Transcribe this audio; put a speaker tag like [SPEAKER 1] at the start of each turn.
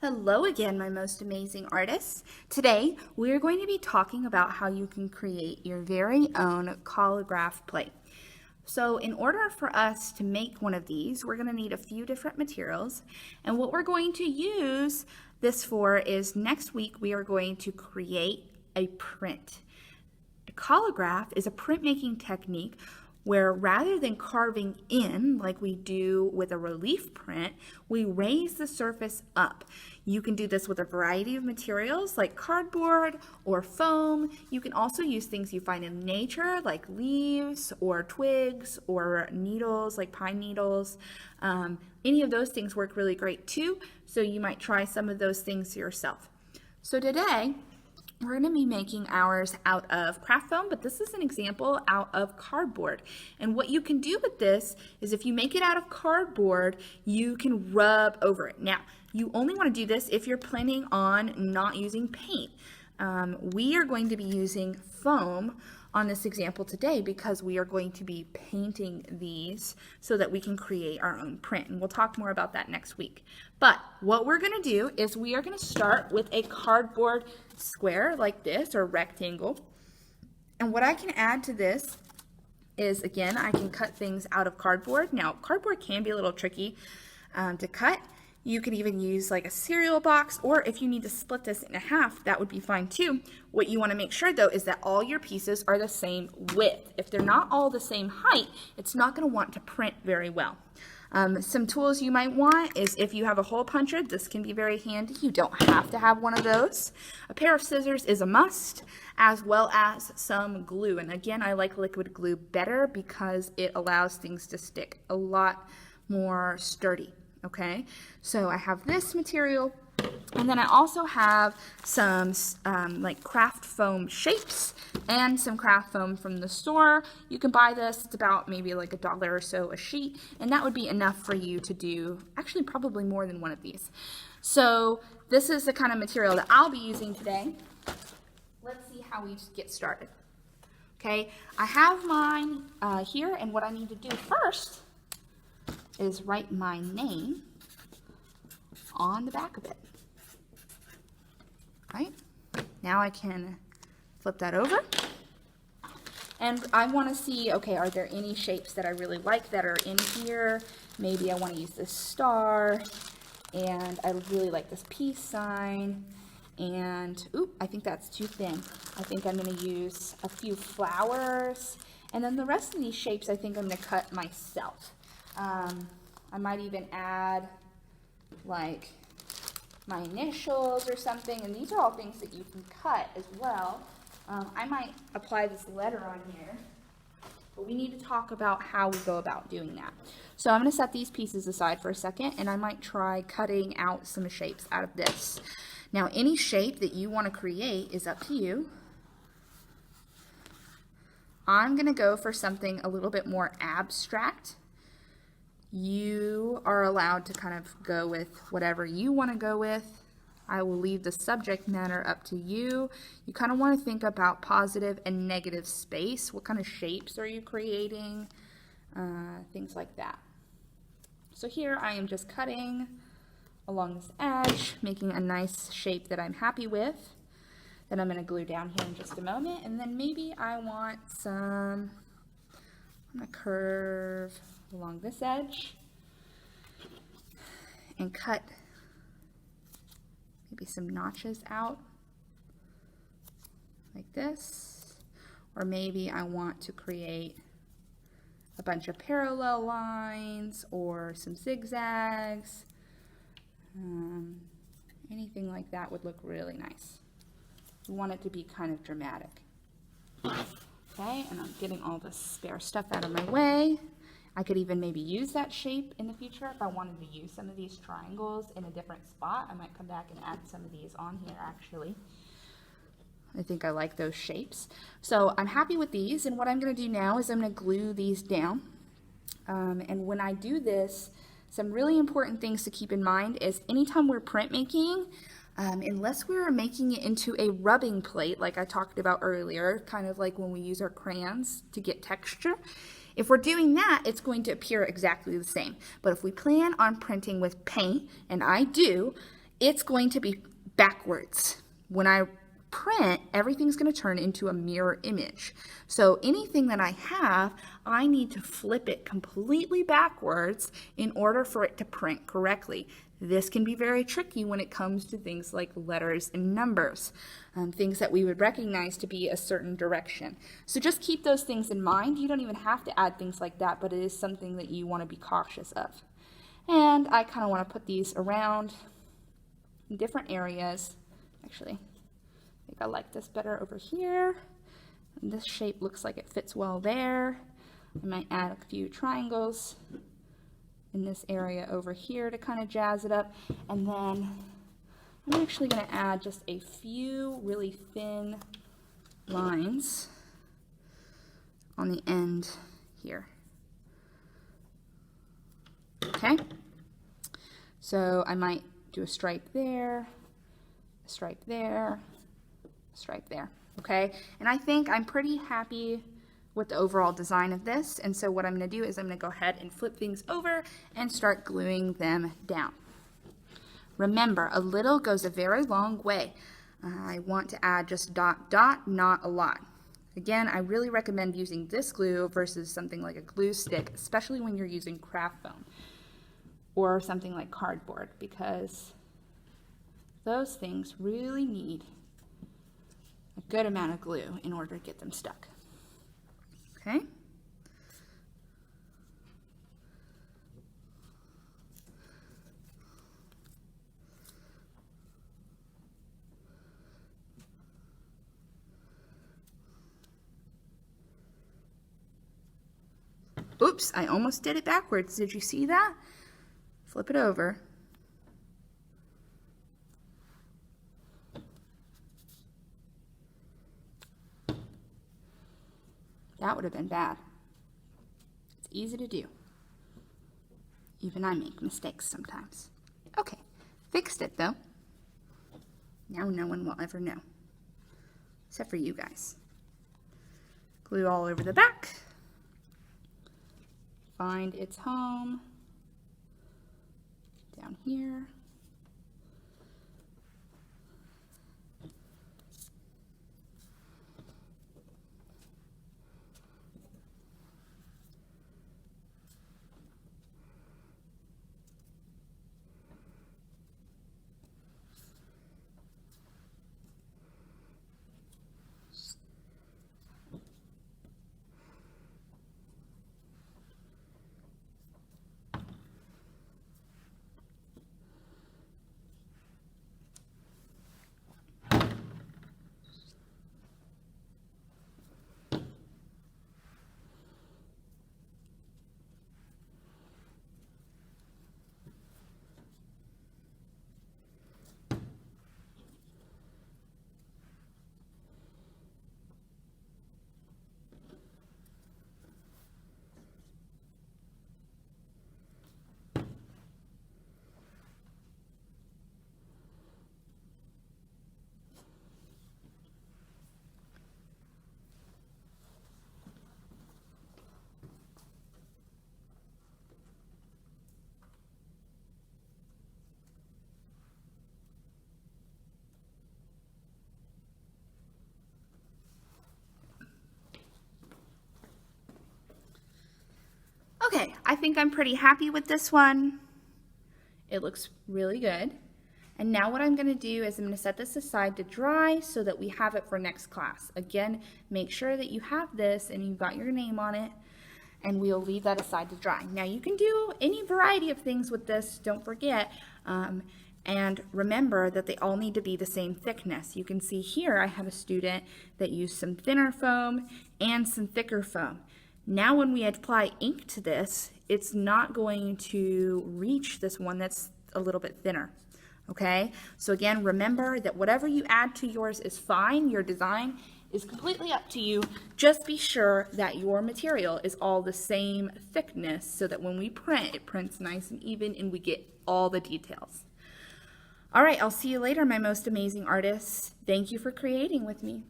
[SPEAKER 1] Hello again, my most amazing artists. Today, we're going to be talking about how you can create your very own collagraph plate. So in order for us to make one of these, we're going to need a few different materials. And what we're going to use this for is next week we are going to create a print. A collagraph is a printmaking technique where rather than carving in like we do with a relief print, we raise the surface up. You can do this with a variety of materials like cardboard or foam. You can also use things you find in nature like leaves or twigs or needles like pine needles. Any of those things work really great too, so you might try some of those things yourself. So today, we're going to be making ours out of craft foam, but this is an example out of cardboard. And what you can do with this is if you make it out of cardboard, you can rub over it. Now, you only want to do this if you're planning on not using paint. We are going to be using foam on this example today because we are going to be painting these so that we can create our own print. And we'll talk more about that next week. But what we're going to do is we are going to start with a cardboard square like this or rectangle. And what I can add to this is, again, I can cut things out of cardboard. Now, cardboard can be a little tricky to cut. You could even use like a cereal box, or if you need to split this in half, that would be fine too. What you want to make sure though is that all your pieces are the same width. If they're not all the same height, it's not going to want to print very well. Some tools you might want is if you have a hole puncher, this can be very handy. You don't have to have one of those. A pair of scissors is a must, as well as some glue. And again, I like liquid glue better because it allows things to stick a lot more sturdy. Okay, so I have this material, and then I also have some like craft foam shapes and some craft foam from the store. You can buy this, it's about maybe like $1 or so a sheet, and that would be enough for you to do actually probably more than one of these. So this is the kind of material that I'll be using today. Let's see how we get started. Okay, I have mine here, and what I need to do first is write my name on the back of it. Right? Now I can flip that over. And I want to see, okay, are there any shapes that I really like that are in here? Maybe I want to use this star, and I really like this peace sign. And, oop, I think that's too thin. I think I'm going to use a few flowers. And then the rest of these shapes I think I'm going to cut myself. I might even add like my initials or something, and these are all things that you can cut as well. I might apply this letter on here, but we need to talk about how we go about doing that. So I'm going to set these pieces aside for a second, and I might try cutting out some shapes out of this. Now, any shape that you want to create is up to you. I'm going to go for something a little bit more abstract. You are allowed to kind of go with whatever you want to go with. I will leave the subject matter up to you. You kind of want to think about positive and negative space. What kind of shapes are you creating? Things like that. So here I am just cutting along this edge, making a nice shape that I'm happy with. That I'm going to glue down here in just a moment. And then maybe I want some, I'm going to curve along this edge and cut maybe some notches out like this, or maybe I want to create a bunch of parallel lines or some zigzags. Anything like that would look really nice. You want it to be kind of dramatic. Okay, and I'm getting all the spare stuff out of my way. I could even maybe use that shape in the future if I wanted to use some of these triangles in a different spot. I might come back and add some of these on here actually. I think I like those shapes. So I'm happy with these, and what I'm going to do now is I'm going to glue these down. And when I do this, some really important things to keep in mind is anytime we're printmaking, unless we're making it into a rubbing plate like I talked about earlier, kind of like when we use our crayons to get texture, if we're doing that, it's going to appear exactly the same. But if we plan on printing with paint, and I do, it's going to be backwards. When I print, everything's going to turn into a mirror image. So anything that I have, I need to flip it completely backwards in order for it to print correctly. This can be very tricky when it comes to things like letters and numbers, things that we would recognize to be a certain direction. So just keep those things in mind. You don't even have to add things like that, but it is something that you want to be cautious of. And I kind of want to put these around in different areas. Actually, I think I like this better over here. And this shape looks like it fits well there. I might add a few triangles in this area over here to kind of jazz it up. And then I'm actually going to add just a few really thin lines on the end here. Okay, so I might do a stripe there, a stripe there, a stripe there, okay? And I think I'm pretty happy with the overall design of this, and so what I'm going to do is I'm going to go ahead and flip things over and start gluing them down. Remember, a little goes a very long way. I want to add just dot, dot, not a lot. Again, I really recommend using this glue versus something like a glue stick, especially when you're using craft foam or something like cardboard, because those things really need a good amount of glue in order to get them stuck. Okay? Oops, I almost did it backwards. Did you see that? Flip it over. That would have been bad. It's easy to do. Even I make mistakes sometimes. Okay, fixed it though. Now no one will ever know. Except for you guys. Glue all over the back. Find its home down here. Okay, I think I'm pretty happy with this one. It looks really good. And now what I'm going to do is I'm going to set this aside to dry so that we have it for next class. Again, make sure that you have this and you've got your name on it, and we'll leave that aside to dry. Now you can do any variety of things with this, don't forget. And remember that they all need to be the same thickness. You can see here I have a student that used some thinner foam and some thicker foam. Now when we apply ink to this, it's not going to reach this one that's a little bit thinner. Okay, so again, remember that whatever you add to yours is fine. Your design is completely up to you. Just be sure that your material is all the same thickness so that when we print, it prints nice and even and we get all the details. All right, I'll see you later, my most amazing artists. Thank you for creating with me.